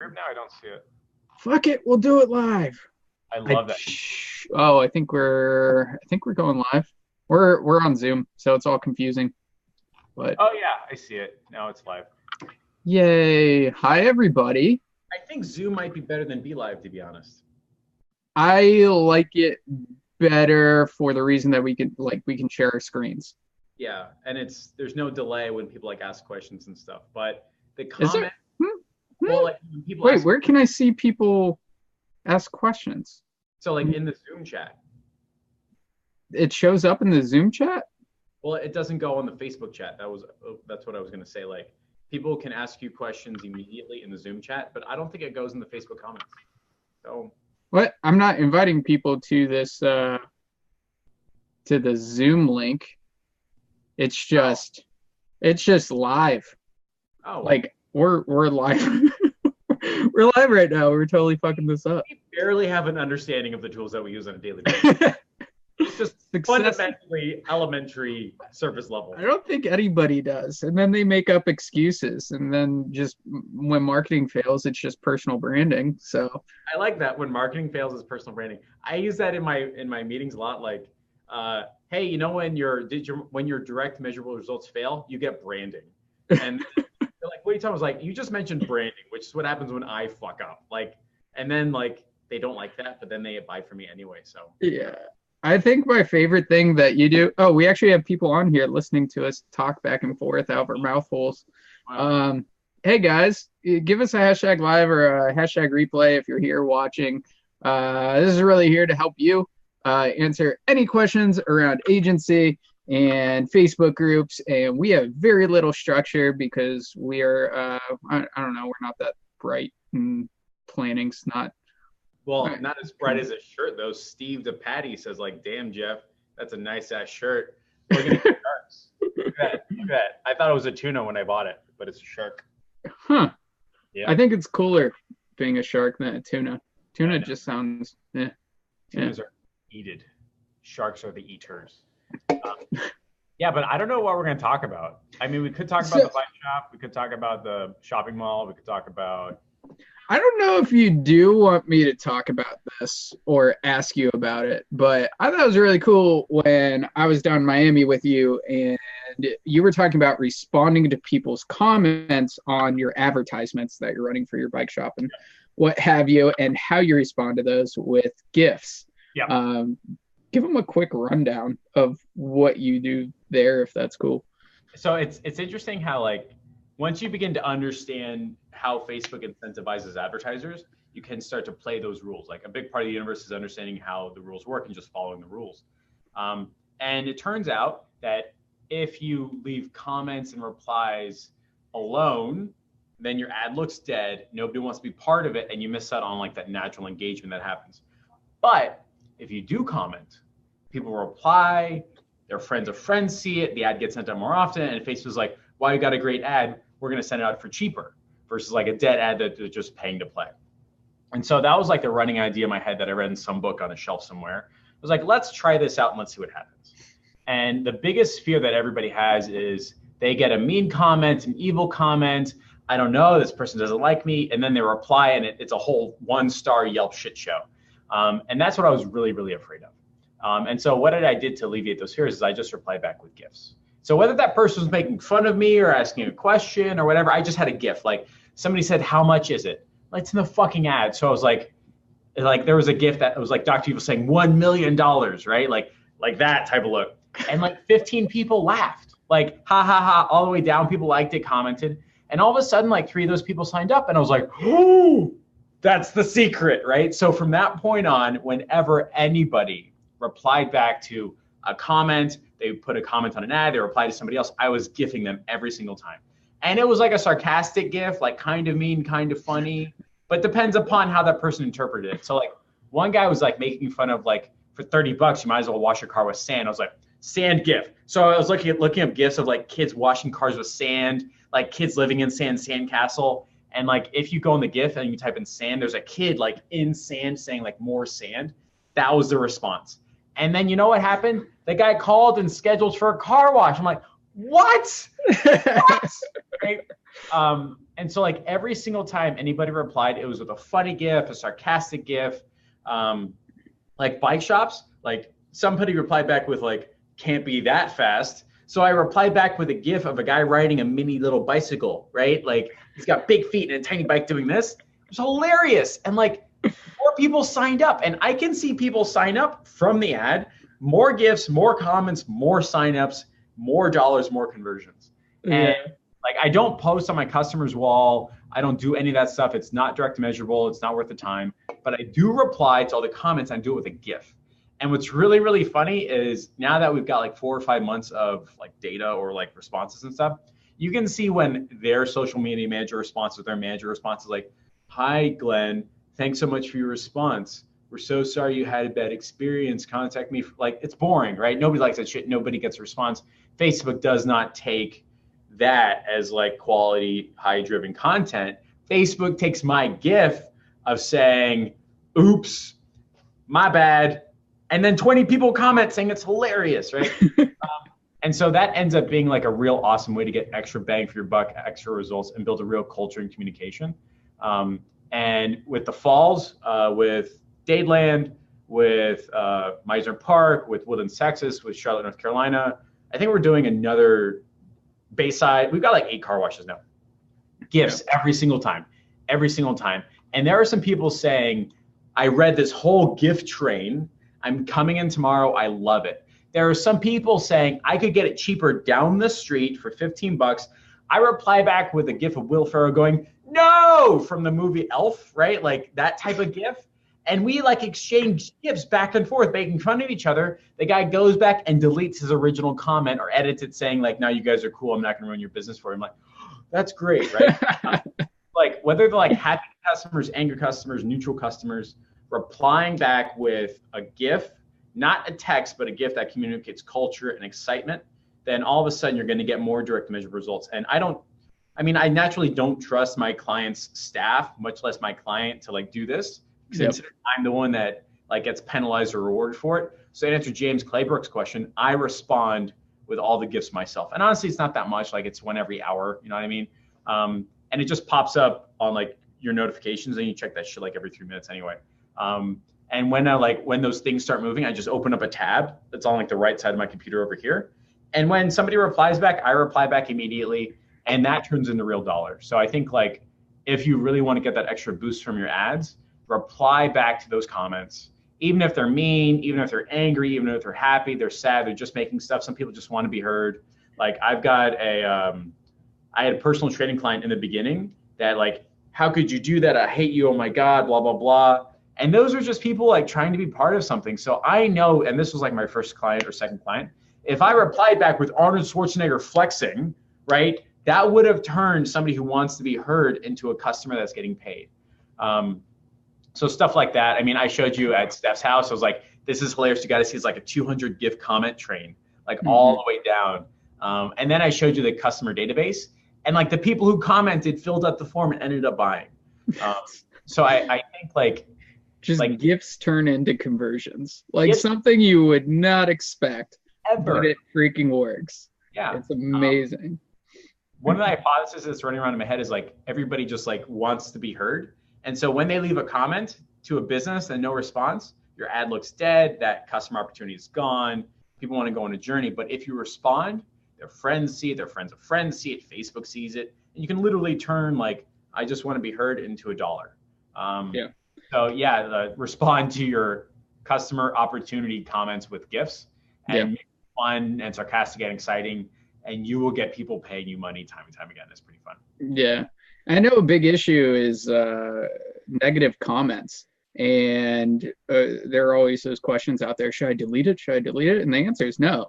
group now? I don't see it. Fuck it, we'll do it live. I love that. I think we're going live. We're on Zoom, so it's all confusing. But Oh yeah, I see it. Now it's live. yay. Hi everybody. I think Zoom might be better than BeLive, to be honest. I like it better for the reason that we can share our screens. Yeah, and there's no delay when people ask questions and stuff. But the Is there? comment, well, when people Wait, ask, where can I see people ask questions? so in the Zoom chat. It shows up in the Zoom chat? Well, it doesn't go on the Facebook chat. That's what I was gonna say. People can ask you questions immediately in the Zoom chat, but I don't think it goes in the Facebook comments. So What? I'm not inviting people to this to the Zoom link. It's just live. oh, Like we're live. We're live right now. We're totally fucking this up. we barely have an understanding of the tools that we use on a daily basis. It's just fundamentally elementary surface level. I don't think anybody does. And then they make up excuses. And then just when marketing fails, it's just personal branding. So I like that when marketing fails is personal branding. I use that in my meetings a lot. Hey, when your direct measurable results fail, you get branding. And they're like, what are you talking about? I was like, you just mentioned branding, which is what happens when I fuck up. And then they don't like that, but then they buy from me anyway. So yeah. I think my favorite thing that you do. Oh, we actually have people on here listening to us talk back and forth out of our mouth holes. wow. Hey guys, give us a hashtag live or a hashtag replay if you're here watching. This is really here to help you answer any questions around agency and Facebook groups. And we have very little structure because we are, I don't know, we're not that bright and planning's not. Well, not as bright as a shirt though. Steve the Patty says damn Jeff, that's a nice ass shirt. We're gonna get sharks. Look at that. I thought it was a tuna when I bought it, but it's a shark. Huh. Yeah. I think it's cooler being a shark than a tuna. Tuna just sounds, Tunas are eated. Sharks are the eaters. Yeah, but I don't know what we're going to talk about. I mean, we could talk about the bike shop. We could talk about the shopping mall. We could talk about... I don't know if you do want me to talk about this or ask you about it, but I thought it was really cool when I was down in Miami with you and you were talking about responding to people's comments on your advertisements that you're running for your bike shop and what have you, and how you respond to those with GIFs. Yeah. Give them a quick rundown of what you do there, if that's cool. So it's interesting how once you begin to understand how Facebook incentivizes advertisers, you can start to play those rules. A big part of the universe is understanding how the rules work and just following the rules. And it turns out that if you leave comments and replies alone, then your ad looks dead. Nobody wants to be part of it, and you miss out on that natural engagement that happens. But if you do comment, people reply, their friends of friends see it, the ad gets sent out more often, and Facebook's like, wow, you got a great ad, we're going to send it out for cheaper, versus a dead ad that they're just paying to play. And so that was the running idea in my head that I read in some book on a shelf somewhere. I was like, let's try this out and let's see what happens. And the biggest fear that everybody has is they get a mean comment, an evil comment, I don't know, this person doesn't like me, and then they reply and it's a whole 1-star Yelp shit show. And that's what I was really, really afraid of. And so what I did to alleviate those fears is I just replied back with GIFs. So whether that person was making fun of me or asking a question or whatever, I just had a GIF. Somebody said, how much is it? It's in the fucking ad. So I was like there was a GIF that was Dr. Evil saying $1 million, right? Like that type of look. And 15 people laughed. Ha ha ha, all the way down. People liked it, commented. And all of a sudden, 3 of those people signed up. And I was like, oh, that's the secret, right? So from that point on, whenever anybody replied back to a comment, they put a comment on an ad, they replied to somebody else, I was gifting them every single time. And it was a sarcastic gif, kind of mean, kind of funny, but depends upon how that person interpreted it. So one guy was making fun of for $30, you might as well wash your car with sand. I was like, sand gif. So I was looking up gifs of kids washing cars with sand, kids living in sandcastle. And if you go in the GIF and you type in sand, there's a kid in sand saying more sand. That was the response. And then you know what happened? The guy called and scheduled for a car wash. I'm like, what? What? Right? And so like every single time anybody replied, it was with a funny GIF, a sarcastic GIF. Like bike shops, like somebody replied back with like, can't be that fast. So I replied back with a GIF of a guy riding a mini little bicycle, right? Like he's got big feet and a tiny bike doing this. It was hilarious. And like more people signed up, and I can see people sign up from the ad, more GIFs, more comments, more signups, more dollars, more conversions. Yeah. And like, I don't post on my customer's wall. I don't do any of that stuff. It's not direct measurable. It's not worth the time, but I do reply to all the comments and do it with a GIF. And what's really, really funny is now that we've got like 4 or 5 months of like data or like responses and stuff, you can see when their social media manager responds with their manager response is like, hi, Glenn, thanks so much for your response. We're so sorry you had a bad experience. Contact me. Like, it's boring, right? Nobody likes that shit. Nobody gets a response. Facebook does not take that as like quality, high driven content. Facebook takes my GIF of saying, oops, my bad. And then 20 people comment saying it's hilarious, right? And so that ends up being like a real awesome way to get extra bang for your buck, extra results, and build a real culture and communication. And with the falls, with Dadeland, with Meisner Park, with Woodlands, Texas, with Charlotte, North Carolina, I think we're doing another Bayside. We've got like 8 car washes now. GIFs every single time. And there are some people saying, I read this whole GIF train. I'm coming in tomorrow. I love it. There are some people saying I could get it cheaper down the street for $15. I reply back with a GIF of Will Ferrell going, no, from the movie Elf, right? Like that type of GIF. And we like exchange GIFs back and forth, making fun of each other. The guy goes back and deletes his original comment or edits it saying like, no, you guys are cool. I'm not going to ruin your business for you. I'm like, oh, that's great, right? Like whether they're like happy customers, angry customers, neutral customers, replying back with a GIF, not a text, but a GIF that communicates culture and excitement, then all of a sudden you're going to get more direct measurable results. And I naturally don't trust my client's staff, much less my client, to like do this. Since I'm the one that like gets penalized or rewarded for it. So to answer James Claybrook's question, I respond with all the GIFs myself. And honestly, it's not that much. Like it's one every hour, you know what I mean? And it just pops up on like your notifications, and you check that shit like every 3 minutes anyway. And when those things start moving, I just open up a tab that's on like the right side of my computer over here. And when somebody replies back, I reply back immediately, and that turns into real dollars. So I think like if you really want to get that extra boost from your ads, reply back to those comments, even if they're mean, even if they're angry, even if they're happy, they're sad, they're just making stuff. Some people just want to be heard. Like I had a personal training client in the beginning that like, how could you do that? I hate you. Oh my God, blah, blah, blah. And those are just people like trying to be part of something. So I know, and this was like my first client or second client, if I replied back with Arnold Schwarzenegger flexing, right, that would have turned somebody who wants to be heard into a customer that's getting paid. So stuff like that. I mean, I showed you at Steph's house. I was like, this is hilarious. You got to see it's like a 200 GIF comment train, like all the way down. And then I showed you the customer database, and like the people who commented filled out the form and ended up buying. So I think like just like GIFs turn into conversions, like something you would not expect ever. But it freaking works. Yeah, it's amazing. One of the hypotheses that's running around in my head is like everybody just like wants to be heard. And so when they leave a comment to a business and no response, your ad looks dead, that customer opportunity is gone. People want to go on a journey. But if you respond, their friends see it, their friends of friends see it, Facebook sees it, and you can literally turn like, I just want to be heard into $1. So respond to your customer opportunity comments with GIFs and make it fun and sarcastic and exciting, and you will get people paying you money time and time again. It's pretty fun. Yeah. I know a big issue is negative comments, and there are always those questions out there. Should I delete it? Should I delete it? And the answer is no.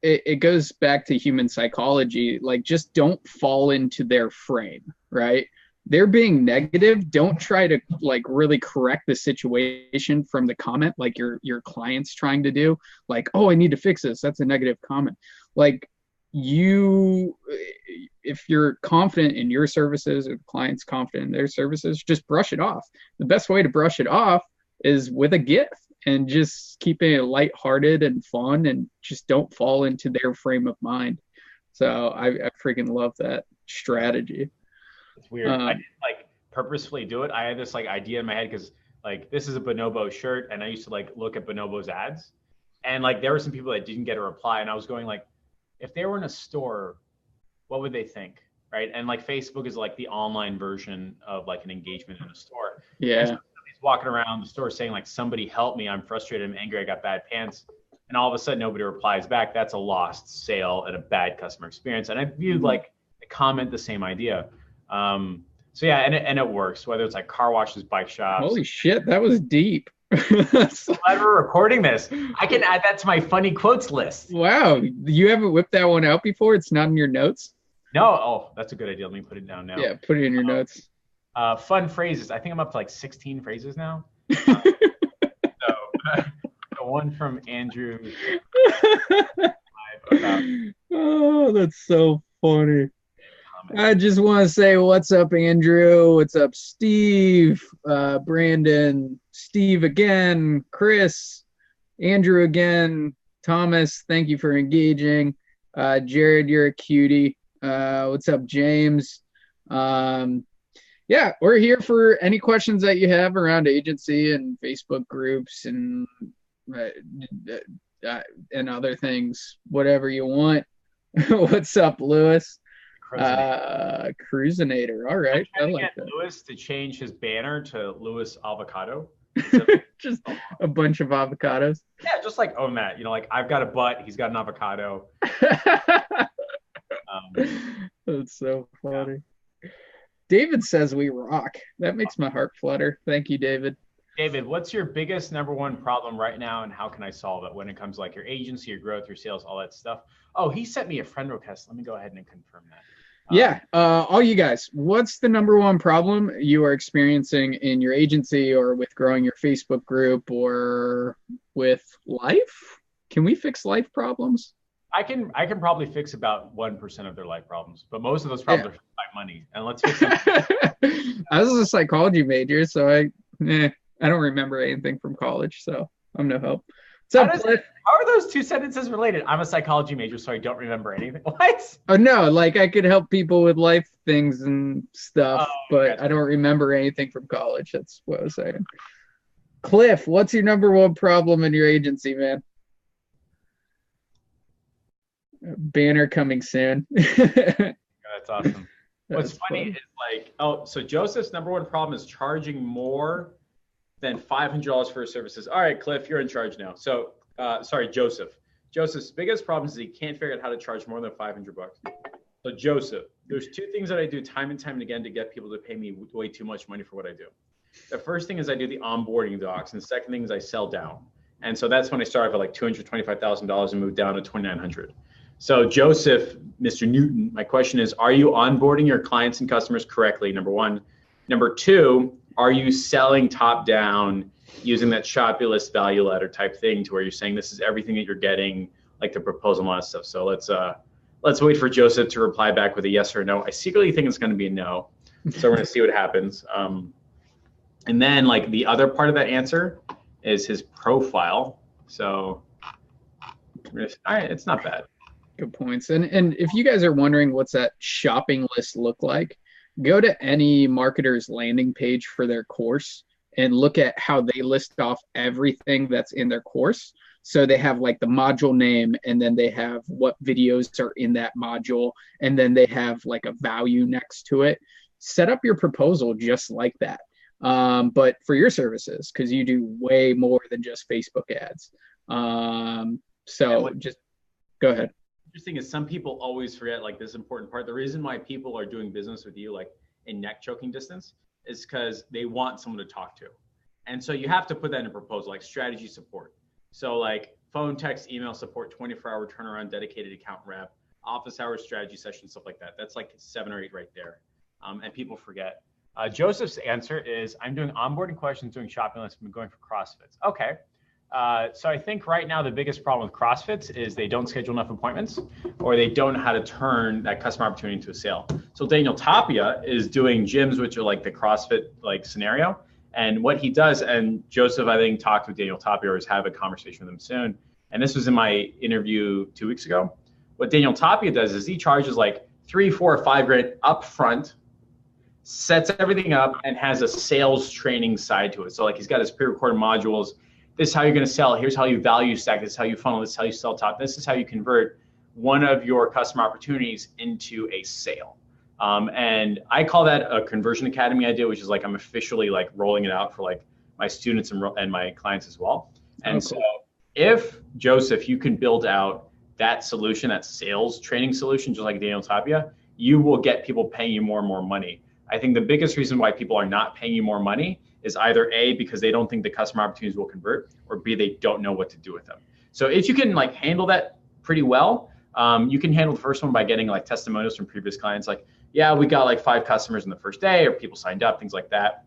It goes back to human psychology. Like, just don't fall into their frame, right? They're being negative. Don't try to like really correct the situation from the comment, like your client's trying to do. Like, oh, I need to fix this. That's a negative comment. Like, if you're confident in your services or the client's confident in their services, just brush it off. The best way to brush it off is with a GIF. and just keeping it lighthearted and fun and just don't fall into their frame of mind. So I freaking love that strategy. It's weird. I didn't like purposefully do it. I had this like idea in my head because like this is a Bonobo shirt, and I used to like look at Bonobo's ads, and like there were some people that didn't get a reply, and I was going like, if they were in a store, what would they think, right? And like Facebook is like the online version of like an engagement in a store. Yeah. And so somebody's walking around the store saying like, somebody help me, I'm frustrated, I'm angry, I got bad pants. And all of a sudden nobody replies back. That's a lost sale and a bad customer experience. And I viewed like the comment the same idea. So yeah, and it works, whether it's like car washes, bike shops. Holy shit, that was deep. Glad we're recording this. I can add that to my funny quotes list. Wow, you haven't whipped that one out before? It's not in your notes? No, oh, that's a good idea. Let me put it down now. Yeah, put it in your notes. Fun phrases. I think I'm up to like 16 phrases now. The one from Andrew. Oh, that's so funny. I just want to say what's up, Andrew. What's up, Steve, Brandon, Steve again, Chris, Andrew again, Thomas. Thank you for engaging. Jared, you're a cutie. What's up, James? Yeah, we're here for any questions that you have around agency and Facebook groups and other things, whatever you want. What's up, Lewis? Cruisinator. All right. I like get that. Lewis to change his banner to Lewis Avocado. Just a bunch of avocados. Yeah, just like own that. You know, like I've got a butt, he's got an avocado. That's so funny. Yeah. David says we rock. That makes my heart flutter. Thank you, David. David, what's your biggest number one problem right now, and how can I solve it when it comes to like your agency, your growth, your sales, all that stuff? Oh, he sent me a friend request. Let me go ahead and confirm that. Yeah, all you guys, what's the number one problem you are experiencing in your agency or with growing your Facebook group or with life? Can we fix life problems? I can probably fix about 1% of their life problems, but most of those problems are by money. And let's fix them. I was a psychology major, so I don't remember anything from college, so I'm no help. How are those two sentences related? I'm a psychology major, so I don't remember anything. What? Oh no, like I could help people with life things and stuff, but gotcha. I don't remember anything from college. That's what I was saying. Cliff, what's your number one problem in your agency, man? Banner coming soon. That's awesome. What's That's funny is like, so Joseph's number one problem is charging more than $500 for his services. All right, Cliff, you're in charge now. So, sorry, Joseph. Joseph's biggest problem is he can't figure out how to charge more than $500. So Joseph, there's two things that I do time and time and again to get people to pay me way too much money for what I do. The first thing is I do the onboarding docs, and the second thing is I sell down. And so that's when I started at like $225,000 and moved down to $2,900. So Joseph, Mr. Newton, my question is, are you onboarding your clients and customers correctly? Number one. Number two, are you selling top down using that shop your list value ladder type thing to where you're saying this is everything that you're getting, like the proposal and all that stuff? So let's wait for Joseph to reply back with a yes or no. I secretly think it's going to be a no. So we're going to see what happens. And then like the other part of that answer is his profile. So all right, it's not bad. Good points. And if you guys are wondering what's that shopping list look like, go to any marketer's landing page for their course and look at how they list off everything that's in their course. So they have like the module name, and then they have what videos are in that module, and then they have like a value next to it. Set up your proposal just like that. But for your services, because you do way more than just Facebook ads. So just go ahead. Interesting is some people always forget like this important part. The reason why people are doing business with you like in neck choking distance is because they want someone to talk to. And so you have to put that in a proposal, like strategy support. So like phone, text, email support, 24-hour turnaround, dedicated account rep, office hours, strategy session, stuff like that. That's like 7 or 8 right there. And people forget. Joseph's answer is, I'm doing onboarding questions, doing shopping lists, I'm going for CrossFits. Okay. So I think right now the biggest problem with CrossFits is they don't schedule enough appointments, or they don't know how to turn that customer opportunity into a sale. So Daniel Tapia is doing gyms, which are like the CrossFit like scenario, And what he does, and Joseph, I think, talked with Daniel Tapia or is have a conversation with him soon. And this was in my interview 2 weeks ago. What Daniel Tapia does is he charges like 3, 4, or 5 grand up front, sets everything up, and has a sales training side to it. So like he's got his pre-recorded modules. This is how you're going to sell. Here's how you value stack. This is how you funnel. This is how you sell top. This is how you convert one of your customer opportunities into a sale. And I call that a conversion academy idea, which is like I'm officially like rolling it out for like my students and my clients as well. And so if Joseph, you can build out that solution, that sales training solution, just like Daniel Tapia, you will get people paying you more and more money. I think the biggest reason why people are not paying you more money is either A, because they don't think the customer opportunities will convert, or B, they don't know what to do with them. So if you can like handle that pretty well, you can handle the first one by getting like testimonials from previous clients. Like, yeah, we got like 5 customers in the first day, or people signed up, things like that.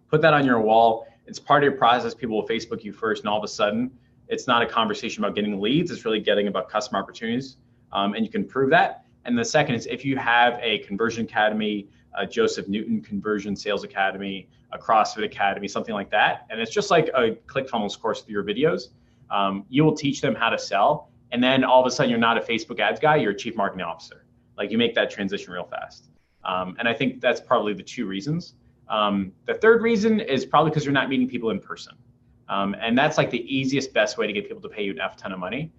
Put that on your wall. It's part of your process. People will Facebook you first, and all of a sudden, it's not a conversation about getting leads. It's really getting about customer opportunities, and you can prove that. And the second is if you have a conversion academy, a Joseph Newton conversion sales academy, a CrossFit academy, something like that, and it's just like a ClickFunnels course through your videos, you will teach them how to sell. And then all of a sudden, you're not a Facebook ads guy, you're a chief marketing officer. Like you make that transition real fast. And I think that's probably the 2 reasons. The third reason is probably because you're not meeting people in person. And that's like the easiest, best way to get people to pay you an F ton of money.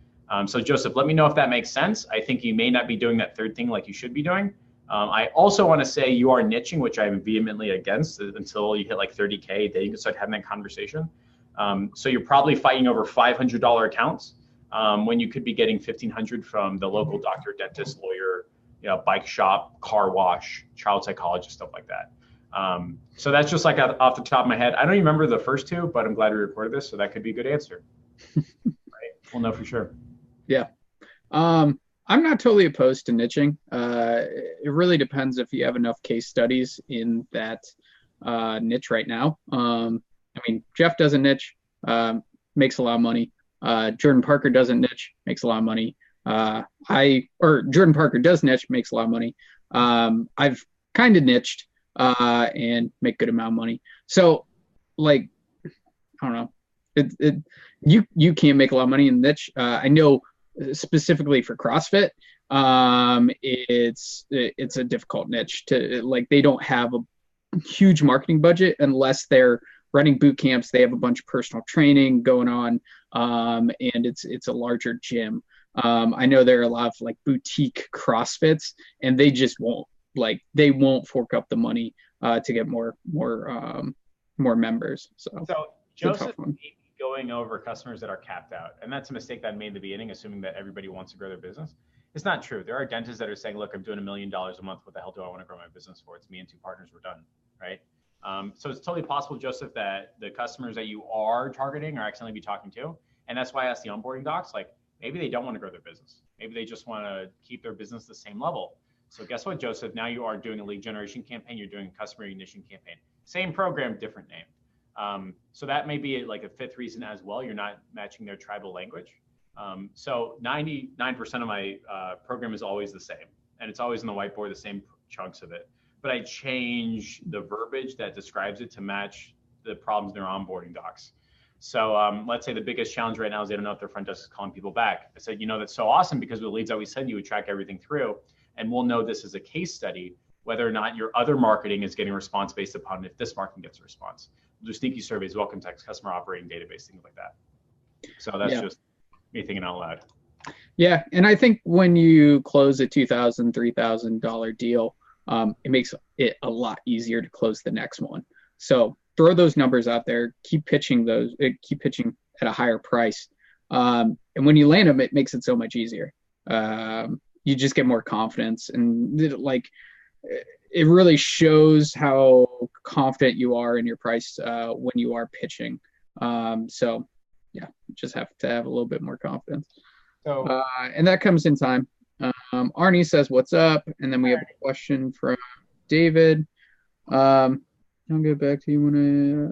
So Joseph, let me know if that makes sense. I think you may not be doing that third thing like you should be doing. I also want to say you are niching, which I'm vehemently against until you hit like 30K, then you can start having that conversation. So you're probably fighting over $500 accounts when you could be getting $1,500 from the local doctor, dentist, lawyer, bike shop, car wash, child psychologist, stuff like that. So that's just like off the top of my head. I don't even remember the first 2, but I'm glad we recorded this, so that could be a good answer. Right? We'll know for sure. Yeah. I'm not totally opposed to niching. It really depends if you have enough case studies in that niche right now. I mean, Jeff doesn't niche, makes a lot of money. Jordan Parker doesn't niche, makes a lot of money. Jordan Parker does niche, makes a lot of money. I've kind of niched and make good amount of money. So, like, I don't know. You can't make a lot of money in niche. I know specifically for CrossFit, it's a difficult niche to like. They don't have a huge marketing budget unless they're running boot camps. They have a bunch of personal training going on, and it's a larger gym. I know there are a lot of like boutique CrossFits, and they just won't fork up the money to get more members. So Joseph, going over customers that are capped out, and that's a mistake that I made in the beginning, assuming that everybody wants to grow their business. It's not true. There are dentists that are saying, "Look, I'm doing $1 million a month. What the hell do I want to grow my business for? It's me and 2 partners. We're done." Right? So it's totally possible, Joseph, that the customers that you are targeting are accidentally be talking to, and that's why I asked the onboarding docs. Like maybe they don't want to grow their business. Maybe they just want to keep their business the same level. So guess what, Joseph? Now you are doing a lead generation campaign. You're doing a customer recognition campaign. Same program, different name. So that may be like a 5th reason as well. You're not matching their tribal language. So 99% of my program is always the same, and it's always on the whiteboard, the same chunks of it. But I change the verbiage that describes it to match the problems in their onboarding docs. So let's say the biggest challenge right now is they don't know if their front desk is calling people back. I said, that's so awesome because with the leads that we send you, we track everything through, and we'll know this is a case study, whether or not your other marketing is getting a response based upon if this marketing gets a response. We'll do sneaky surveys, welcome text, customer operating database, things like that. So that's just me thinking out loud. Yeah, and I think when you close a $2,000, $3,000 deal, it makes it a lot easier to close the next one. So throw those numbers out there, keep pitching at a higher price. And when you land them, it makes it so much easier. You just get more confidence, and it really shows how confident you are in your price when you are pitching. So yeah, you just have to have a little bit more confidence. So, and that comes in time. Arnie says, "What's up?" And then we have a question from David. I'll get back to you when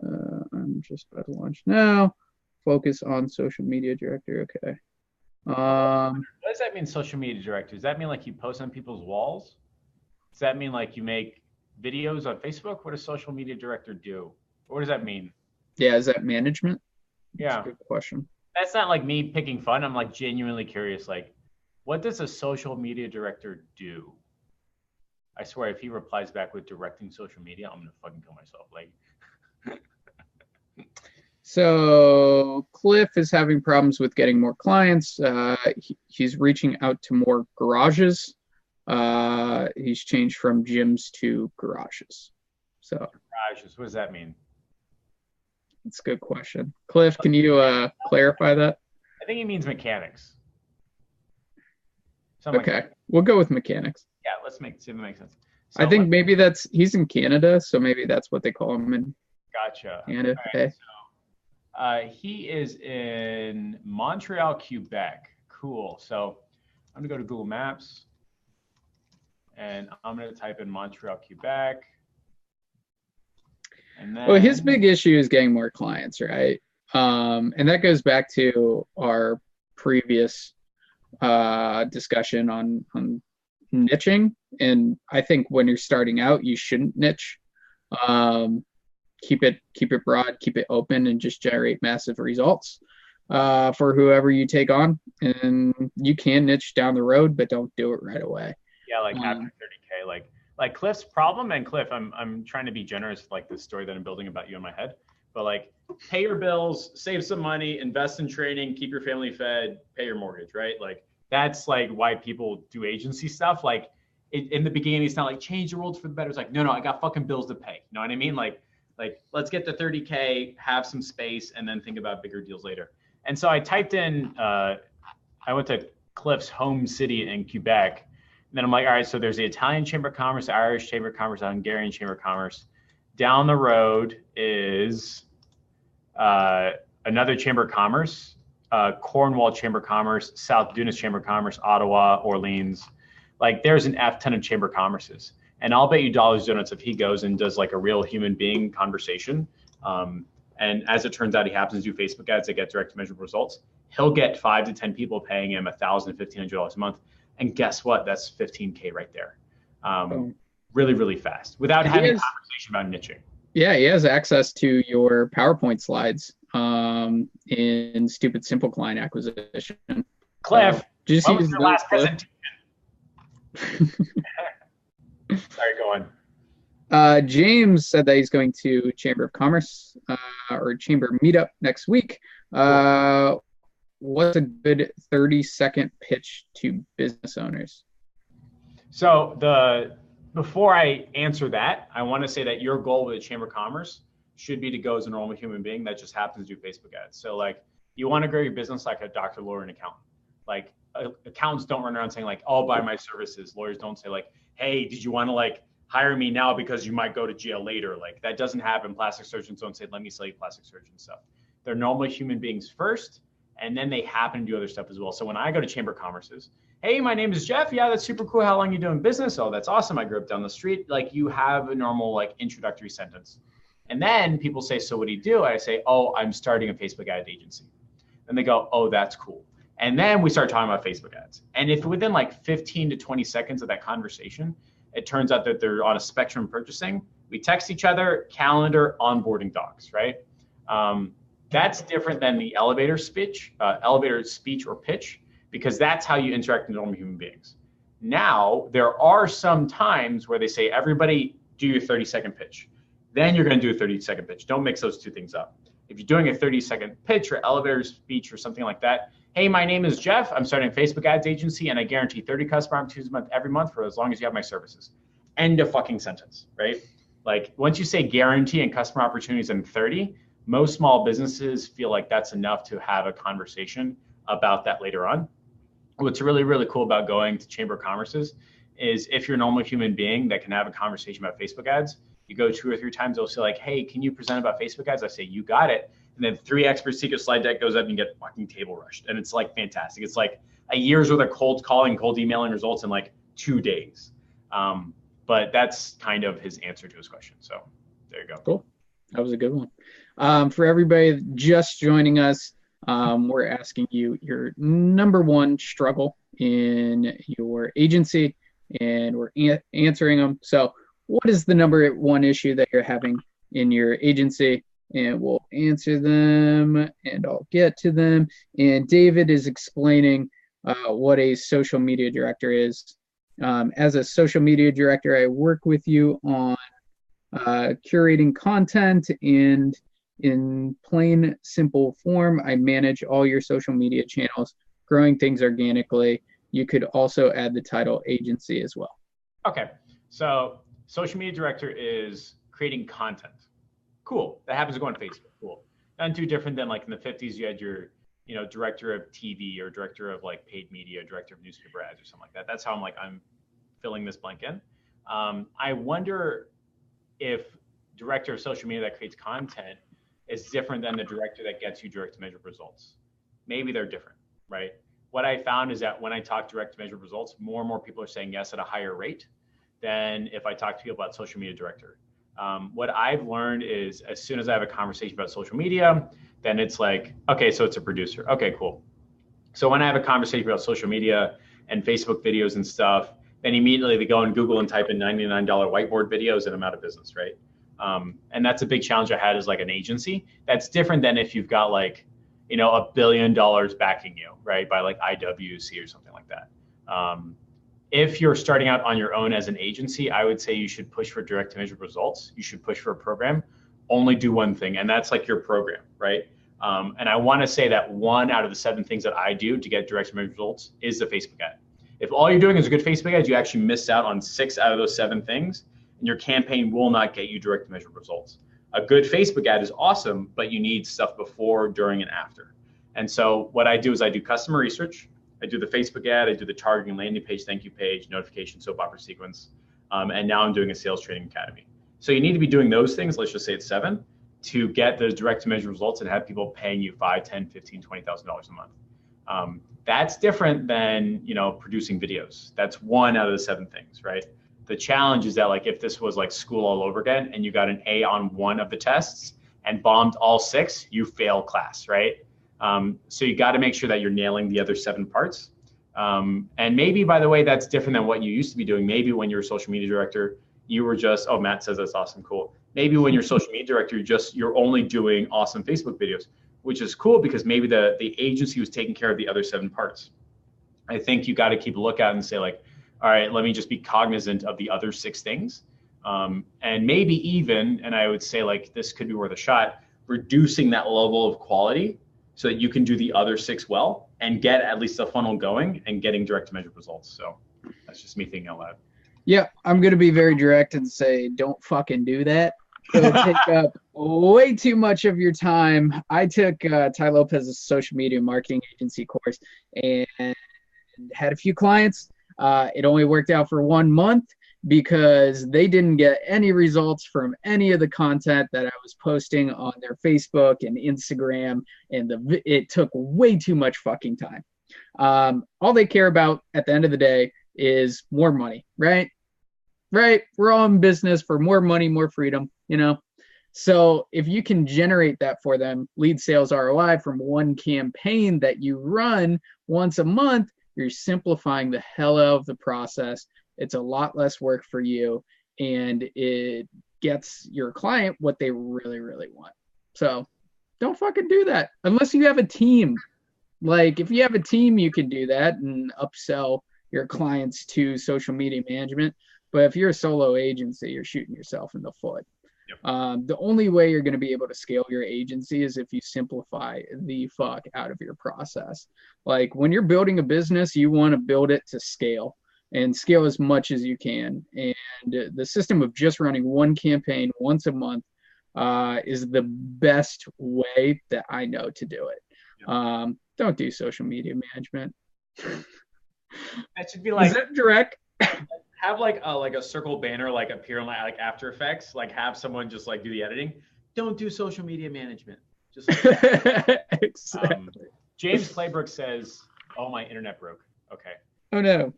I'm just about to launch now. Focus on social media director. Okay. What does that mean, social media director? Does that mean like you post on people's walls? Does that mean like you make videos on Facebook? What does social media director do? What does that mean? Yeah, is that management? Yeah. That's a good question. That's not like me picking fun. I'm like genuinely curious. Like, what does a social media director do? I swear, if he replies back with directing social media, I'm gonna fucking kill myself. Like, So Cliff is having problems with getting more clients. He's reaching out to more garages. He's changed from gyms to garages. So garages. What does that mean? that's a good question. Cliff, can you clarify that? I think he means mechanics. Something Okay, like that. we'll go with mechanics. Yeah, let's see if it makes sense. I think maybe he's in Canada, so maybe that's what they call him in Gotcha. Canada. All right, so, he is in Montreal, Quebec. Cool. So I'm gonna go to Google Maps, and I'm gonna type in Montreal, Quebec. And then, Well, his big issue is getting more clients, right? And that goes back to our previous discussion on niching. And I think when you're starting out, you shouldn't niche. Keep it broad, keep it open, and just generate massive results for whoever you take on. And you can niche down the road, but don't do it right away. Yeah, like after 30K, like Cliff's problem, and Cliff, I'm trying to be generous, like the story that I'm building about you in my head, but like pay your bills, save some money, invest in training, keep your family fed, pay your mortgage, right? Like that's like why people do agency stuff. Like in the beginning, it's not like change the world for the better. It's like, no, I got fucking bills to pay. You know what I mean? Like let's get to 30K, have some space, and then think about bigger deals later. And so I typed in, I went to Cliff's home city in Quebec. And then I'm like, all right, so there's the Italian Chamber of Commerce, the Irish Chamber of Commerce, the Hungarian Chamber of Commerce. Down the road is another Chamber of Commerce, Cornwall Chamber of Commerce, South Dunas Chamber of Commerce, Ottawa, Orleans. Like there's an F ton of Chamber of Commerces. And I'll bet you dollars donuts if he goes and does like a real human being conversation. And as it turns out, he happens to do Facebook ads that get direct measurable results. He'll get 5 to 10 people paying him $1,000, $1,500 a month. And guess what? That's 15K right there. Really, really fast without having a conversation about niching. Yeah, he has access to your PowerPoint slides in Stupid Simple Client Acquisition. Cliff, just what was your last presentation? Sorry, go on. James said that he's going to Chamber of Commerce or Chamber meetup next week. What's a good 30-second pitch to business owners? So before I answer that, I want to say that your goal with the Chamber of Commerce should be to go as a normal human being that just happens to do Facebook ads. So like you want to grow your business like a doctor, lawyer, and accountant. Like accountants don't run around saying like, "I'll buy my services." Lawyers don't say like, "Hey, did you want to like hire me now because you might go to jail later?" Like that doesn't happen. Plastic surgeons don't say, "Let me sell you plastic surgeon stuff." They're normal human beings first, and then they happen to do other stuff as well. So when I go to Chamber of Commerce's, "Hey, my name is Jeff. Yeah, that's super cool. How long you doing business?" "Oh, that's awesome. I grew up down the street." Like you have a normal like introductory sentence. And then people say, "So what do you do?" I say, "Oh, I'm starting a Facebook ad agency." And they go, "Oh, that's cool." And then we start talking about Facebook ads. And if within like 15 to 20 seconds of that conversation, it turns out that they're on a spectrum purchasing, we text each other, calendar, onboarding docs, right? That's different than the elevator speech or pitch, because that's how you interact with normal human beings. Now, there are some times where they say, "Everybody do your 30-second pitch." Then you're going to do a 30-second pitch. Don't mix those two things up. If you're doing a 30-second pitch or elevator speech or something like that, "Hey, my name is Jeff. I'm starting a Facebook ads agency, and I guarantee 30 customer opportunities a month every month for as long as you have my services." End of fucking sentence, right? Like once you say guarantee and customer opportunities in 30, most small businesses feel like that's enough to have a conversation about that later on. What's really, really cool about going to Chamber of Commerce's is if you're a normal human being that can have a conversation about Facebook ads, you go 2 or 3 times, they'll say like, "Hey, can you present about Facebook ads?" I say, "You got it." And then 3 expert secret slide deck goes up and you get fucking table rushed. And it's like fantastic. It's like a year's worth of cold calling, cold emailing results in like 2 days. But that's kind of his answer to his question. So there you go. Cool. That was a good one. For everybody just joining us, we're asking you your number one struggle in your agency, and we're answering them. So what is the number one issue that you're having in your agency? And we'll answer them and I'll get to them. And David is explaining what a social media director is. As a social media director, I work with you on curating content, and in plain, simple form, I manage all your social media channels, growing things organically. You could also add the title agency as well. Okay, so social media director is creating content. Cool. That happens to go on Facebook. Cool. Not too different than like in the 50s, you had your, director of TV or director of like paid media, director of newspaper ads or something like that. That's how I'm filling this blank in. I wonder if director of social media that creates content is different than the director that gets you direct to measure results. Maybe they're different, right? What I found is that when I talk direct to measure results, more and more people are saying yes at a higher rate than if I talk to people about social media director. What I've learned is as soon as I have a conversation about social media, then it's like, okay, so it's a producer. Okay, cool. So when I have a conversation about social media and Facebook videos and stuff, then immediately they go on Google and type in $99 whiteboard videos and I'm out of business, right? And that's a big challenge I had as like an agency. That's different than if you've got like, $1 billion backing you, right? By like IWC or something like that. If you're starting out on your own as an agency, I would say you should push for direct to measure results. You should push for a program. Only do one thing, and that's like your program, right? And I want to say that 1 out of the 7 things that I do to get direct to measure results is the Facebook ad. If all you're doing is a good Facebook ad, you actually miss out on 6 out of those 7 things, and your campaign will not get you direct to measure results. A good Facebook ad is awesome, but you need stuff before, during, and after. And so what I do is I do customer research. I do the Facebook ad, I do the targeting, landing page, thank you page, notification, soap opera sequence, and now I'm doing a sales training academy. So you need to be doing those things, let's just say it's 7, to get those direct to measure results and have people paying you $5, $10, $15, $20,000 a month. That's different than producing videos. That's 1 out of the 7 things, right? The challenge is that like if this was like school all over again and you got an A on 1 of the tests and bombed all 6, you fail class, right? So you got to make sure that you're nailing the other 7 parts. And maybe, by the way, that's different than what you used to be doing. Maybe when you're a social media director, you were just, oh, Matt says that's awesome, cool. Maybe when you're a social media director, you're only doing awesome Facebook videos, which is cool because maybe the agency was taking care of the other 7 parts. I think you got to keep a lookout and say like, all right, let me just be cognizant of the other 6 things. And maybe even, and I would say like this could be worth a shot, reducing that level of quality so that you can do the other 6 well and get at least a funnel going and getting direct to measure results. So that's just me thinking out loud. Yeah, I'm going to be very direct and say, don't fucking do that. It'll take up way too much of your time. I took Ty Lopez's social media marketing agency course and had a few clients. It only worked out for 1 month because they didn't get any results from any of the content that I was posting on their Facebook and Instagram, and it took way too much fucking time. All they care about at the end of the day is more money, right? Right? We're all in business for more money, more freedom, So if you can generate that for them, lead sales ROI from 1 campaign that you run once a month, you're simplifying the hell out of the process. It's a lot less work for you, and it gets your client what they really, really want. So don't fucking do that unless you have a team. Like if you have a team, you can do that and upsell your clients to social media management. But if you're a solo agency, you're shooting yourself in the foot. Yep. The only way you're going to be able to scale your agency is if you simplify the fuck out of your process. Like when you're building a business, you want to build it to scale and scale as much as you can. And the system of just running 1 campaign once a month is the best way that I know to do it. Yep. Don't do social media management. That should be like, is that direct? Have like a circle banner like appear on like After Effects, like have someone just like do the editing. Don't do social media management. Just like exactly. James Claybrook says, "Oh, my internet broke." Okay. Oh no.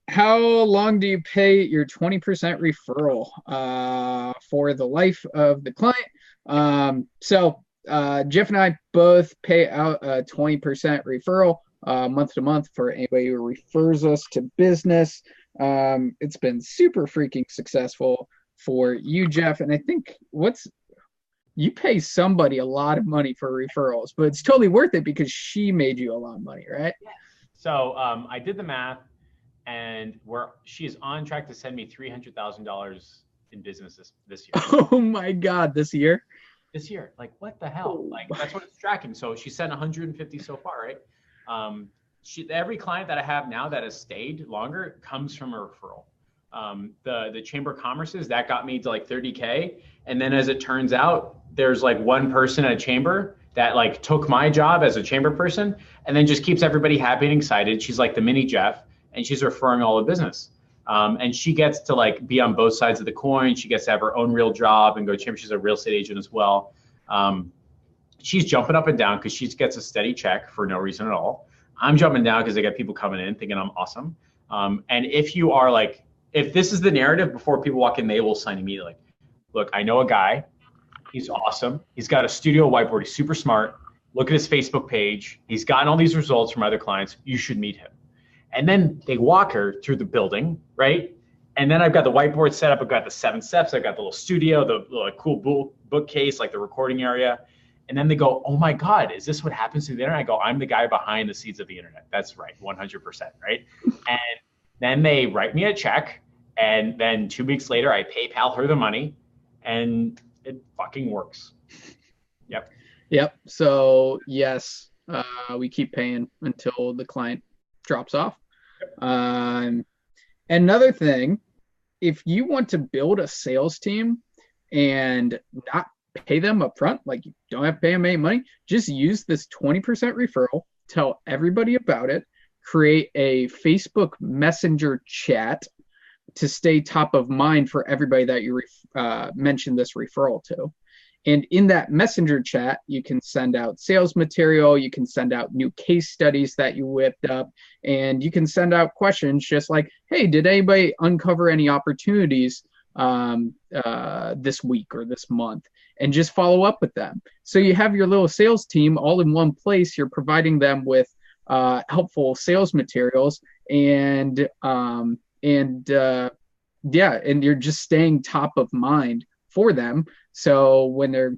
How long do you pay your 20% referral for the life of the client? So Jeff and I both pay out a 20% referral month to month for anybody who refers us to business. It's been super freaking successful for you, Jeff. And I think you pay somebody a lot of money for referrals, but it's totally worth it because she made you a lot of money, right? So I did the math, and she is on track to send me $300,000 in business this year. Oh my God, this year? This year, like what the hell? Like that's what it's tracking. So she sent 150 so far, right? Every client that I have now that has stayed longer comes from a referral. The Chamber of Commerce's that got me to like 30K, and then as it turns out, there's like one person at a chamber that like took my job as a chamber person, and then just keeps everybody happy and excited. She's like the mini Jeff, and she's referring all the business. And she gets to like be on both sides of the coin. She gets to have her own real job and go to chamber. She's a real estate agent as well. She's jumping up and down because she gets a steady check for no reason at all. I'm jumping down because I got people coming in thinking I'm awesome. And if this is the narrative before people walk in, they will sign immediately. Look, I know a guy. He's awesome. He's got a studio whiteboard. He's super smart. Look at his Facebook page. He's gotten all these results from other clients. You should meet him. And then they walk her through the building, right? And then I've got the whiteboard set up. I've got the 7 steps. I've got the little studio, the cool bookcase, like the recording area. And then they go, oh my God, is this what happens to the internet? I go, I'm the guy behind the scenes of the internet. That's right, 100%, right? And then they write me a check. And then 2 weeks later, I PayPal her the money, and it fucking works. Yep. So yes, we keep paying until the client drops off. Another thing, if you want to build a sales team and not pay them up front, like you don't have to pay them any money, just use this 20% referral, tell everybody about it, create a Facebook Messenger chat to stay top of mind for everybody that you mention this referral to. And in that messenger chat, you can send out sales material, you can send out new case studies that you whipped up, and you can send out questions just like, hey, did anybody uncover any opportunities this week or this month? And just follow up with them. So you have your little sales team all in one place. You're providing them with helpful sales materials, and you're just staying top of mind for them. So when they're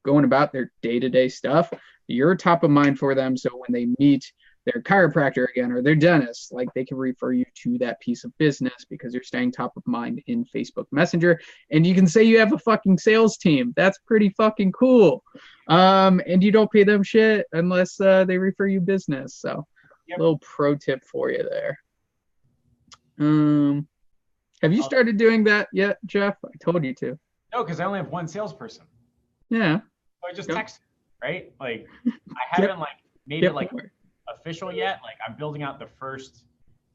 going about their day-to-day stuff, you're top of mind for them. So when they meet their chiropractor again or their dentist, like they can refer you to that piece of business because you're staying top of mind in Facebook Messenger. And you can say you have a fucking sales team. That's pretty fucking cool. And you don't pay them shit unless they refer you business. So a little pro tip for you there. Have you started doing that yet, Jeff? I told you to. No, because I only have one salesperson. Yeah. So I just text, right? Like I haven't made it official yet. Like I'm building out the first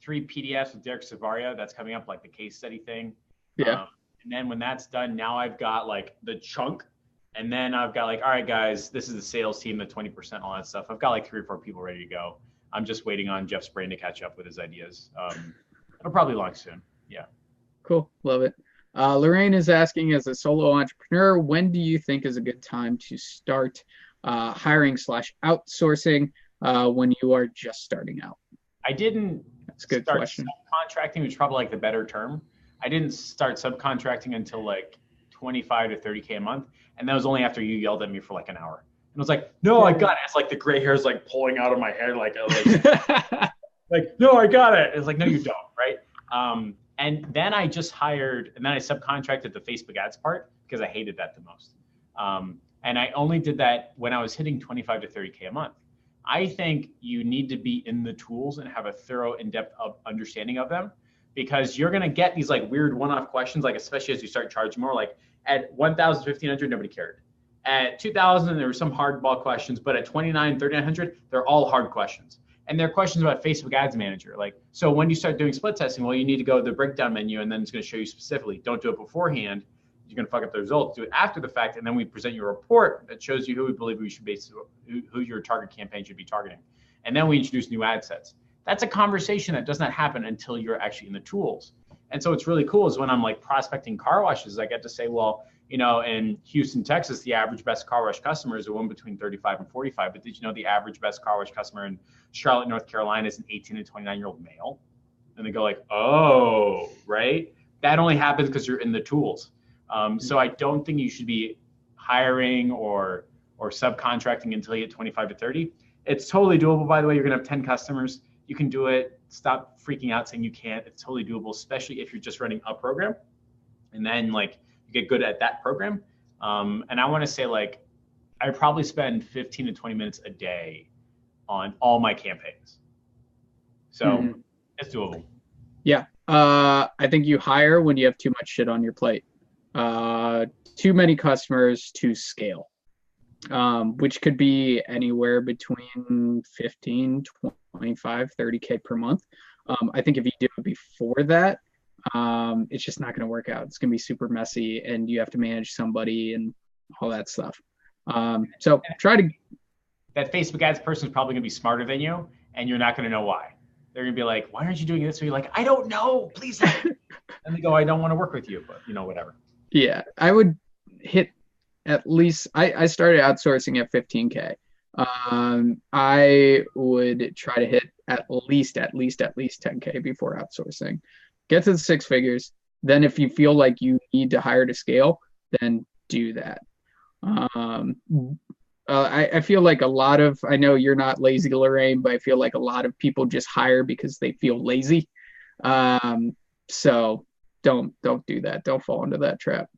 3 PDFs with Derek Savaria. That's coming up, like the case study thing. Yeah. And then when that's done, now I've got like the chunk, and then I've got like, all right, guys, this is the sales team, the 20%, all that stuff. I've got like 3 or 4 people ready to go. I'm just waiting on Jeff's brain to catch up with his ideas. It'll probably launch soon. Yeah. Cool. Love it. Lorraine is asking, as a solo entrepreneur, when do you think is a good time to start hiring/outsourcing when you are just starting out? I didn't That's a good start question. subcontracting, which is probably like the better term. I didn't start subcontracting until like 25 to 30K a month. And that was only after you yelled at me for like an hour. And I was like, no, I got it. It's like the gray hair is like pulling out of my head. Like, no, I got it. It's like, no, you don't. Right. And then I just hired, and then I subcontracted the Facebook ads part because I hated that the most. And I only did that when I was hitting 25 to 30K a month. I think you need to be in the tools and have a thorough, in-depth understanding of them, because you're going to get these like weird one-off questions, like especially as you start charging more. Like at 1,000, 1,500, nobody cared. At 2,000, there were some hardball questions, but at 29, 3,900, they're all hard questions. And there are questions about Facebook Ads Manager. Like, so when you start doing split testing, well, you need to go to the breakdown menu, and then it's going to show you specifically. Don't do it beforehand. You're going to fuck up the results. Do it after the fact, and then we present you a report that shows you who we believe we should who your target campaign should be targeting. And then we introduce new ad sets. That's a conversation that does not happen until you're actually in the tools. And so what's really cool is when I'm like prospecting car washes, I get to say, well, you know, in Houston, Texas, the average best car wash customer is a woman between 35 and 45. But did you know the average best car wash customer in Charlotte, North Carolina is an 18 to 29-year-old male? And they go like, oh, right? That only happens because you're in the tools. So I don't think you should be hiring or subcontracting until you get 25 to 30. It's totally doable. By the way, you're going to have 10 customers. You can do it. Stop freaking out saying you can't. It's totally doable, especially if you're just running a program. And then like you get good at that program. And I want to say like, I probably spend 15 to 20 minutes a day on all my campaigns. So it's doable. Yeah. I think you hire when you have too much shit on your plate. Too many customers to scale, which could be anywhere between 15, 25, 30K per month. I think if you do it before that, it's just not going to work out. It's going to be super messy and you have to manage somebody and all that stuff. So try to. That Facebook ads person is probably going to be smarter than you and you're not going to know why. They're going to be like, why aren't you doing this? So you're like, I don't know, please. And they go, I don't want to work with you, but whatever. Yeah, I would hit at least, I started outsourcing at 15K. I would try to hit at least 10K before outsourcing. Get to the six figures. Then if you feel like you need to hire to scale, then do that. I feel like a lot of, I know you're not lazy, Lorraine, but I feel like a lot of people just hire because they feel lazy. So don't do that. Don't fall into that trap.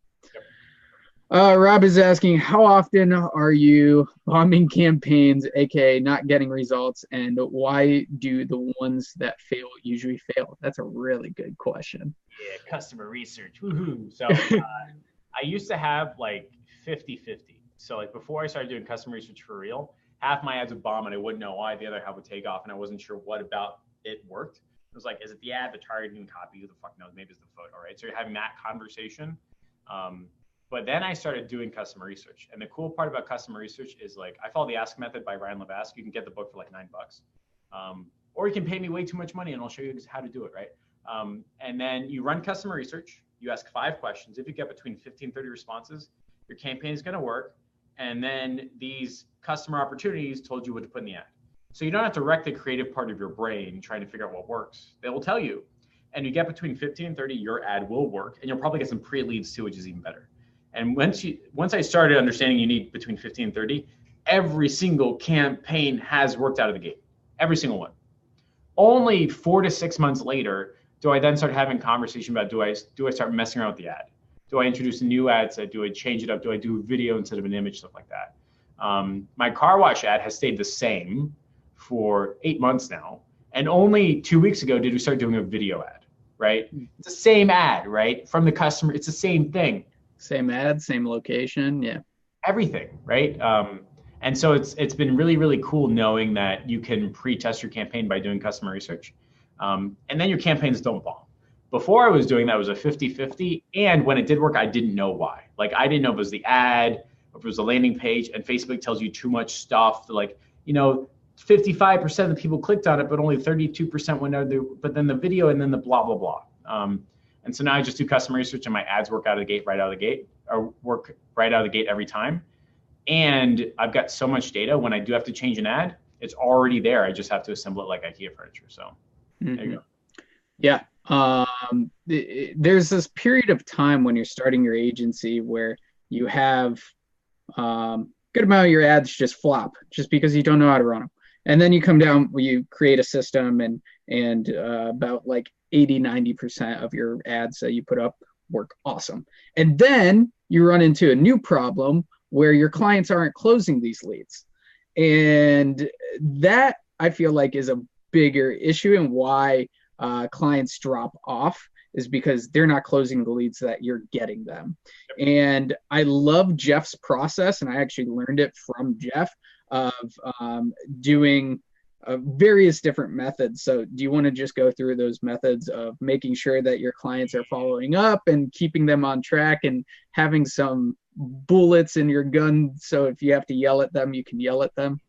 Rob is asking, how often are you bombing campaigns, aka not getting results, and why do the ones that fail usually fail? That's a really good question. Yeah, customer research. Woohoo. So I used to have like 50-50. So like before I started doing customer research for real, half my ads would bomb and I wouldn't know why, the other half would take off and I wasn't sure what about it worked. It was like, is it the ad, the targeting, copy? Who the fuck knows? Maybe it's the photo, right? So you're having that conversation. But then I started doing customer research. And the cool part about customer research is like, I follow the Ask Method by Ryan Levesque. You can get the book for like $9. Or you can pay me way too much money and I'll show you how to do it, right? And then you run customer research. You ask 5 questions. If you get between 50 and 30 responses, your campaign is going to work. And then these customer opportunities told you what to put in the ad. So you don't have to wreck the creative part of your brain trying to figure out what works. They will tell you. And you get between 15 and 30, your ad will work. And you'll probably get some pre-leads too, which is even better. And once I started understanding you need between 15 and 30, every single campaign has worked out of the gate. Every single one. Only 4 to 6 months later, do I then start having conversation about do I start messing around with the ad? Do I introduce a new ad set? Do I change it up? Do I do a video instead of an image? Stuff like that. My car wash ad has stayed the same for 8 months now. And only 2 weeks ago did we start doing a video ad, right? It's the same ad, right? From the customer, it's the same thing. Same ad, same location, yeah. Everything, right? And so it's been really, really cool knowing that you can pre-test your campaign by doing customer research. And then your campaigns don't bomb. Before I was doing that, it was a 50-50. And when it did work, I didn't know why. Like, I didn't know if it was the ad, if it was a landing page, and Facebook tells you too much stuff. Like, 55% of the people clicked on it, but only 32% went out there. But then the video and then the blah, blah, blah. And so now I just do customer research and my ads work right out of the gate every time. And I've got so much data. When I do have to change an ad, it's already there. I just have to assemble it like IKEA furniture. So there you go. Yeah. There's this period of time when you're starting your agency where you have good amount of your ads just flop just because you don't know how to run them. And then you come down, you create a system and about like 80-90% of your ads that you put up work awesome. And then you run into a new problem where your clients aren't closing these leads. And that I feel like is a bigger issue, and why clients drop off is because they're not closing the leads that you're getting them. And I love Jeff's process, and I actually learned it from Jeff of doing various different methods. So do you want to just go through those methods of making sure that your clients are following up and keeping them on track and having some bullets in your gun, so if you have to yell at them, you can yell at them?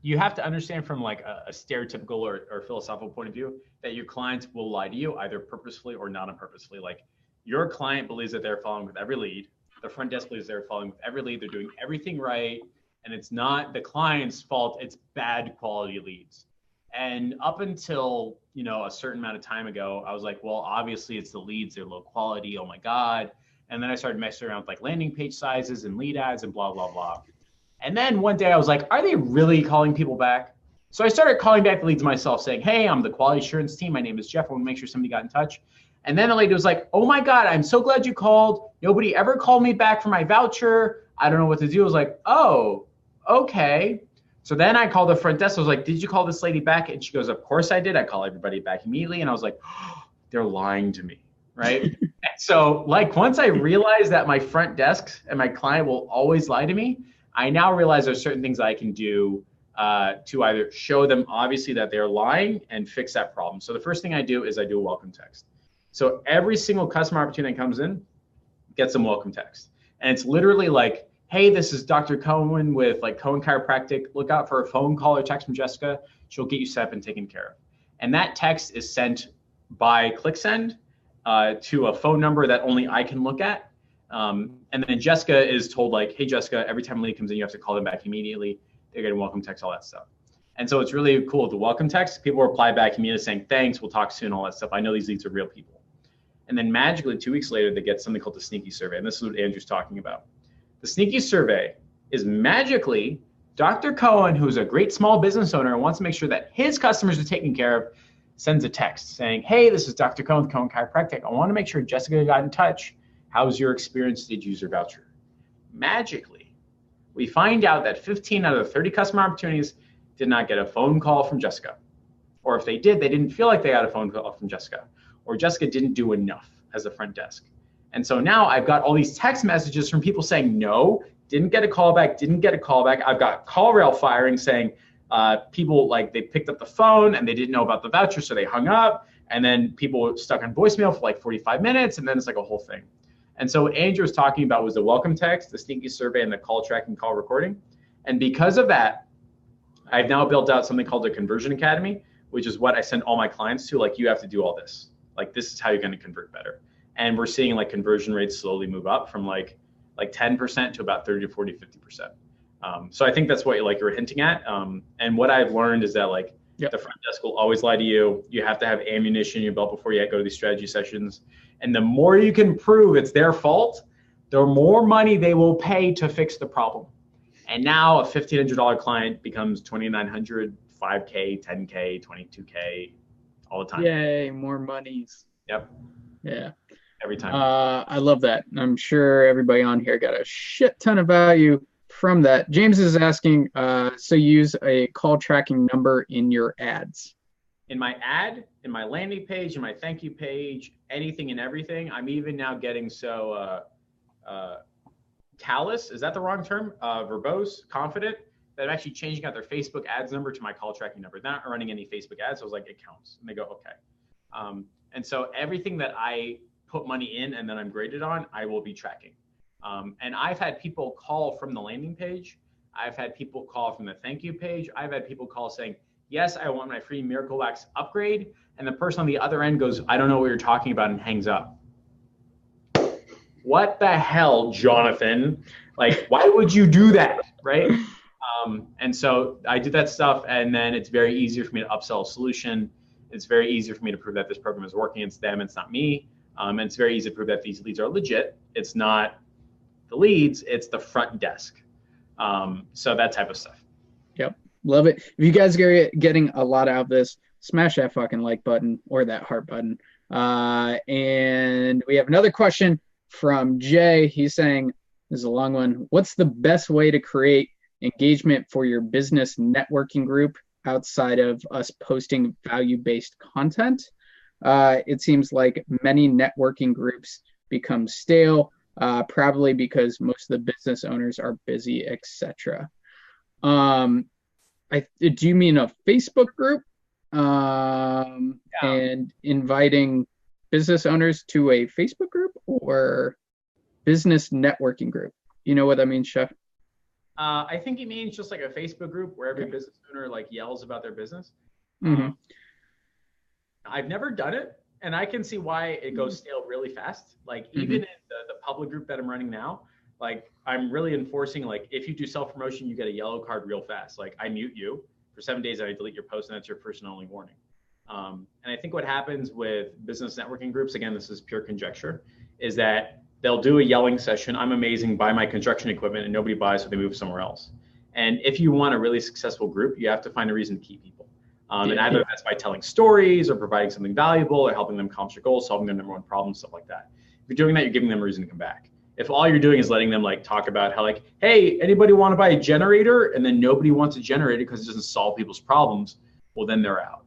You have to understand from like a stereotypical or philosophical point of view that your clients will lie to you either purposefully or not purposefully. Like, your client believes that they're following with every lead. The front desk believes they're following with every lead. They're doing everything right. And it's not the client's fault. It's bad quality leads. And up until, a certain amount of time ago, I was like, well, obviously it's the leads. They're low quality. Oh my God. And then I started messing around with like landing page sizes and lead ads and blah, blah, blah. And then one day I was like, are they really calling people back? So I started calling back the leads myself saying, hey, I'm the quality assurance team. My name is Jeff. I want to make sure somebody got in touch. And then the lady was like, oh my God, I'm so glad you called. Nobody ever called me back for my voucher. I don't know what to do. I was like, oh, okay. So then I called the front desk. I was like, did you call this lady back? And she goes, of course I did. I call everybody back immediately. And I was like, oh, they're lying to me, right? And so like once I realized that my front desk and my client will always lie to me, I now realize there's certain things I can do to either show them obviously that they're lying and fix that problem. So the first thing I do is I do a welcome text. So every single customer opportunity that comes in gets some welcome text. And it's literally like, hey, this is Dr. Cohen with like Cohen Chiropractic. Look out for a phone call or text from Jessica. She'll get you set up and taken care of. And that text is sent by ClickSend to a phone number that only I can look at. And then Jessica is told like, hey, Jessica, every time a lead comes in, you have to call them back immediately. They're getting welcome text, all that stuff. And so it's really cool with the welcome text. People reply back immediately saying, thanks, we'll talk soon, all that stuff. I know these leads are real people. And then magically 2 weeks later, they get something called the sneaky survey. And this is what Andrew's talking about. The sneaky survey is magically Dr. Cohen, who's a great small business owner and wants to make sure that his customers are taken care of, sends a text saying, hey, this is Dr. Cohen with Cohen Chiropractic. I want to make sure Jessica got in touch. How's your experience? Did you use your voucher? Magically, we find out that 15 out of 30 customer opportunities did not get a phone call from Jessica. Or if they did, they didn't feel like they got a phone call from Jessica. Or Jessica didn't do enough as a front desk. And so now I've got all these text messages from people saying, no, didn't get a call back, didn't get a call back. I've got call rail firing saying people like they picked up the phone and they didn't know about the voucher, so they hung up. And then people were stuck on voicemail for like 45 minutes. And then it's like a whole thing. And so what Andrew was talking about was the welcome text, the sneaky survey, and the call tracking, call recording. And because of that, I've now built out something called the Conversion Academy, which is what I send all my clients to. Like, you have to do all this. Like, this is how you're going to convert better. And we're seeing like conversion rates slowly move up from like 10% to about 30 to 40, 50%. So I think that's what you're hinting at. And what I've learned is that like the front desk will always lie to you. You have to have ammunition in your belt before you go to these strategy sessions. And the more you can prove it's their fault, the more money they will pay to fix the problem. And now a $1,500 client becomes $2,900, $5K, $10K, $22K, all the time. Yay, more monies. Yep. Yeah. Every time. I love that. I'm sure everybody on here got a shit ton of value from that. James is asking, so use a call tracking number in your ads. In my ad, in my landing page, in my thank you page, anything and everything. I'm even now getting so callous, is that the wrong term? Verbose, confident, that I'm actually changing out their Facebook ads number to my call tracking number. They're not running any Facebook ads, so I was like, it counts. And they go, okay. And so everything that I put money in and then I'm graded on, I will be tracking. And I've had people call from the landing page. I've had people call from the thank you page. I've had people call saying, yes, I want my free Miracle Wax upgrade. And the person on the other end goes, I don't know what you're talking about, and hangs up. What the hell, Jonathan? Like, why would you do that, right? And so I do that stuff, and then it's very easy for me to upsell a solution. It's very easy for me to prove that this program is working. It's them, it's not me. And it's very easy to prove that these leads are legit. It's not the leads, it's the front desk. So that type of stuff. Yep. Love it. If you guys are getting a lot out of this, smash that fucking like button or that heart button. And we have another question from Jay. He's saying, this is a long one. What's the best way to create engagement for your business networking group outside of us posting value-based content? It seems like many networking groups become stale, probably because most of the business owners are busy, etc. Do you mean a Facebook group? And inviting business owners to a Facebook group or business networking group? You know what that means, Chef? I think it means just like a Facebook group where every business owner like yells about their business. Mm-hmm. I've never done it, and I can see why it goes stale really fast. Like even in the public group that I'm running now, like I'm really enforcing like if you do self-promotion, you get a yellow card real fast. Like I mute you for 7 days, I delete your post, and that's your person only warning. And I think what happens with business networking groups, again, this is pure conjecture, is that they'll do a yelling session. I'm amazing, buy my construction equipment, and nobody buys, so they move somewhere else. And if you want a really successful group, you have to find a reason to keep people. And either that's by telling stories or providing something valuable or helping them accomplish their goals, solving their number one problem, stuff like that. If you're doing that, you're giving them a reason to come back. If all you're doing is letting them like talk about how like, hey, anybody want to buy a generator? And then nobody wants a generator because it doesn't solve people's problems, well, then they're out.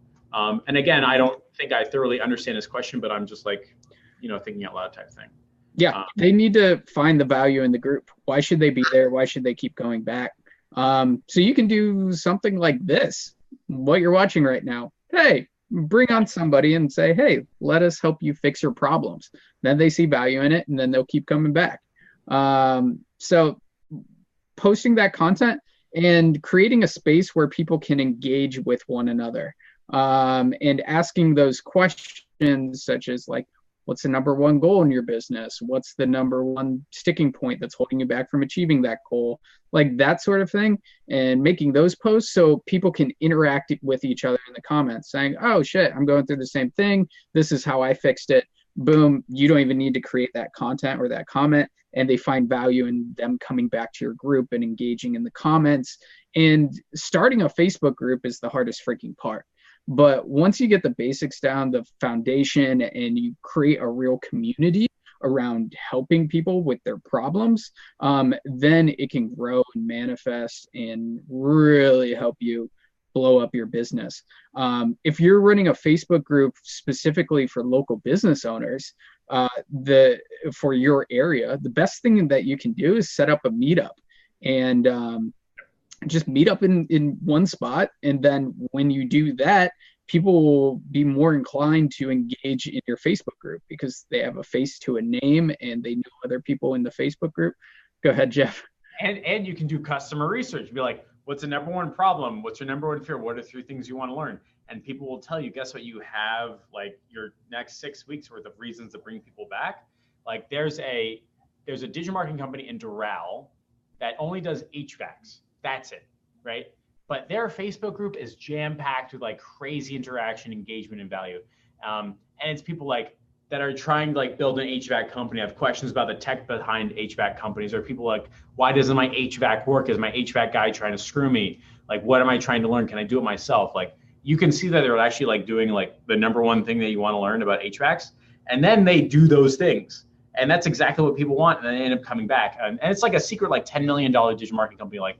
And again, I don't think I thoroughly understand this question, but I'm just like, thinking out loud type thing. Yeah, they need to find the value in the group. Why should they be there? Why should they keep going back? So you can do something like this, what you're watching right now. Hey, bring on somebody and say, hey, let us help you fix your problems. Then they see value in it, and then they'll keep coming back. So posting that content and creating a space where people can engage with one another, and asking those questions such as like, what's the number one goal in your business? What's the number one sticking point that's holding you back from achieving that goal? Like that sort of thing, and making those posts so people can interact with each other in the comments saying, oh shit, I'm going through the same thing. This is how I fixed it. Boom. You don't even need to create that content or that comment, and they find value in them coming back to your group and engaging in the comments. And starting a Facebook group is the hardest freaking part. But once you get the basics down, the foundation, and you create a real community around helping people with their problems, then it can grow and manifest and really help you blow up your business. If you're running a Facebook group specifically for local business owners, for your area, the best thing that you can do is set up a meetup and just meet up in one spot. And then when you do that, people will be more inclined to engage in your Facebook group because they have a face to a name and they know other people in the Facebook group. Go ahead, Jeff. And you can do customer research. Be like, what's the number one problem? What's your number one fear? What are 3 things you want to learn? And people will tell you, guess what? You have like your next 6 weeks worth of reasons to bring people back. Like there's a digital marketing company in Doral that only does HVACs. That's it, right? But their Facebook group is jam-packed with like crazy interaction, engagement, and value. And it's people like that are trying to like build an HVAC company, have questions about the tech behind HVAC companies, or people like, why doesn't my HVAC work? Is my HVAC guy trying to screw me? Like, what am I trying to learn? Can I do it myself? Like, you can see that they're actually like doing like the number one thing that you want to learn about HVACs. And then they do those things. And that's exactly what people want. And then they end up coming back. And it's like a secret, like $10 million digital marketing company, like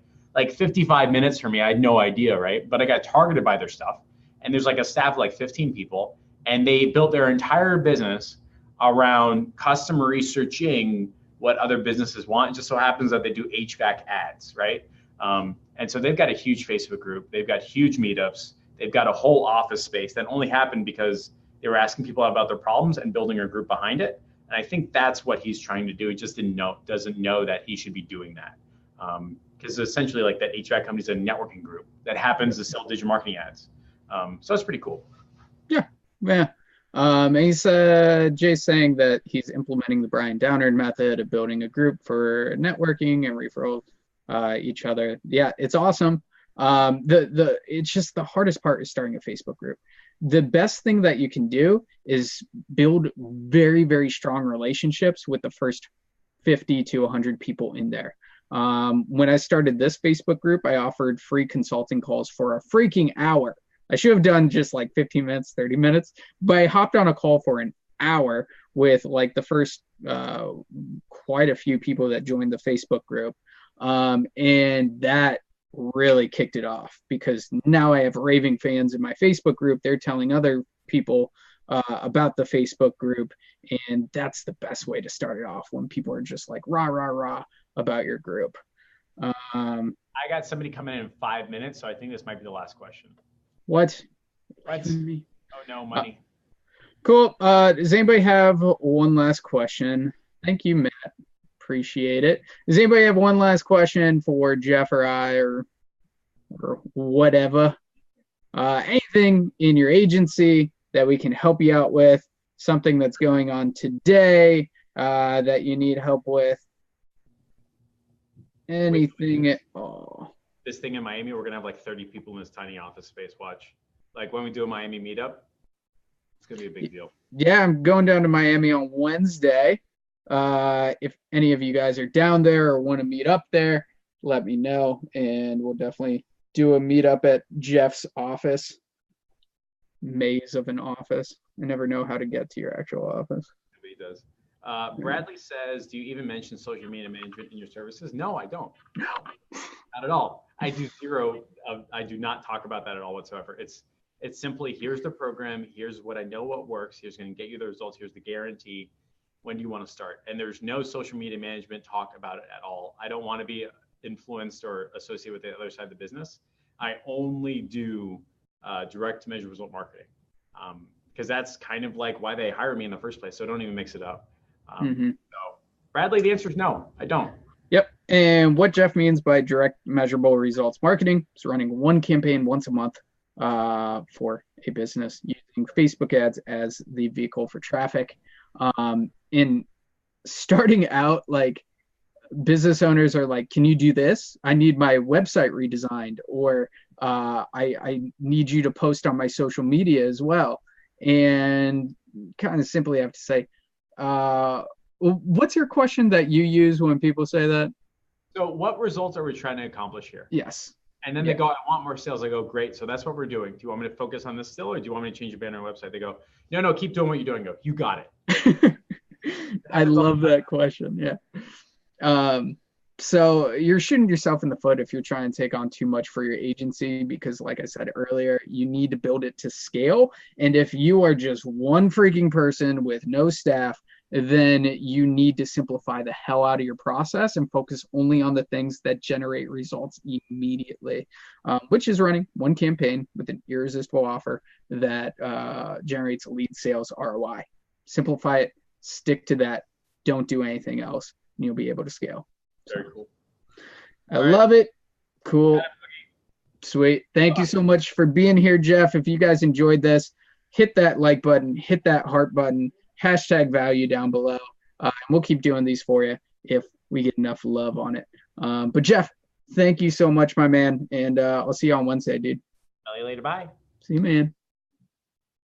55 minutes for me. I had no idea, right? But I got targeted by their stuff. And there's like a staff of like 15 people. And they built their entire business around customer researching what other businesses want. It just so happens that they do HVAC ads, right? And so they've got a huge Facebook group. They've got huge meetups. They've got a whole office space that only happened because they were asking people about their problems and building a group behind it. And I think that's what he's trying to do. He just doesn't know that he should be doing that. Because essentially like that HVAC company is a networking group that happens to sell digital marketing ads. So it's pretty cool. Yeah. And he's Jay's saying that he's implementing the Brian Downard method of building a group for networking and referral each other. Yeah, it's awesome. It's just the hardest part is starting a Facebook group. The best thing that you can do is build very, very strong relationships with the first 50 to 100 people in there. When I started this Facebook group, I offered free consulting calls for a freaking hour. I should have done just like 15 minutes, 30 minutes, but I hopped on a call for an hour with like the first quite a few people that joined the Facebook group. And that really kicked it off because now I have raving fans in my Facebook group. They're telling other people about the Facebook group. And that's the best way to start it off when people are just like rah, rah, rah about your group. I got somebody coming in 5 minutes, so I think this might be the last question. What? Oh no, money. Cool. Does anybody have one last question? Thank you, Matt. Appreciate it. Does anybody have one last question for Jeff or I or whatever? Anything in your agency that we can help you out with? Something that's going on today that you need help with? Anything at all? This thing in Miami, we're gonna have like 30 people in this tiny office space. Watch. Like when we do a Miami meetup, it's gonna be a big deal. Yeah, I'm going down to Miami on Wednesday. If any of you guys are down there or want to meet up there, let me know, and we'll definitely do a meetup at Jeff's office. Maze of an office. I never know how to get to your actual office. He does. Bradley says, do you even mention social media management in your services? No, I don't. No, not at all. I do zero. I do not talk about that at all whatsoever. It's simply, here's the program. Here's what I know what works. Here's going to get you the results. Here's the guarantee. When do you want to start? And there's no social media management talk about it at all. I don't want to be influenced or associated with the other side of the business. I only do direct to measure result marketing, because that's kind of like why they hire me in the first place. So don't even mix it up. So Bradley, the answer is no, I don't. Yep. And what Jeff means by direct measurable results marketing is running one campaign once a month for a business using Facebook ads as the vehicle for traffic. In starting out, like, business owners are like, can you do this? I need my website redesigned, or I need you to post on my social media as well. And kind of simply have to say, what's your question that you use when people say that? So what results are we trying to accomplish here? Yes. And then they go, I want more sales. I go, great. So that's what we're doing. Do you want me to focus on this still, or do you want me to change your banner and website? They go, no, keep doing what you're doing. I go, you got it. I love that question. Yeah. So you're shooting yourself in the foot if you're trying to take on too much for your agency, because like I said earlier, you need to build it to scale. And if you are just one freaking person with no staff, then you need to simplify the hell out of your process and focus only on the things that generate results immediately, which is running one campaign with an irresistible offer that generates lead sales ROI. Simplify it, stick to that, don't do anything else, and you'll be able to scale. Very cool. I love it. Cool. Sweet. Thank you so much for being here, Jeff. If you guys enjoyed this, hit that like button, hit that heart button, hashtag value down below. And we'll keep doing these for you if we get enough love on it. But Jeff, thank you so much, my man. And I'll see you on Wednesday, dude. See you later. Bye. See you, man.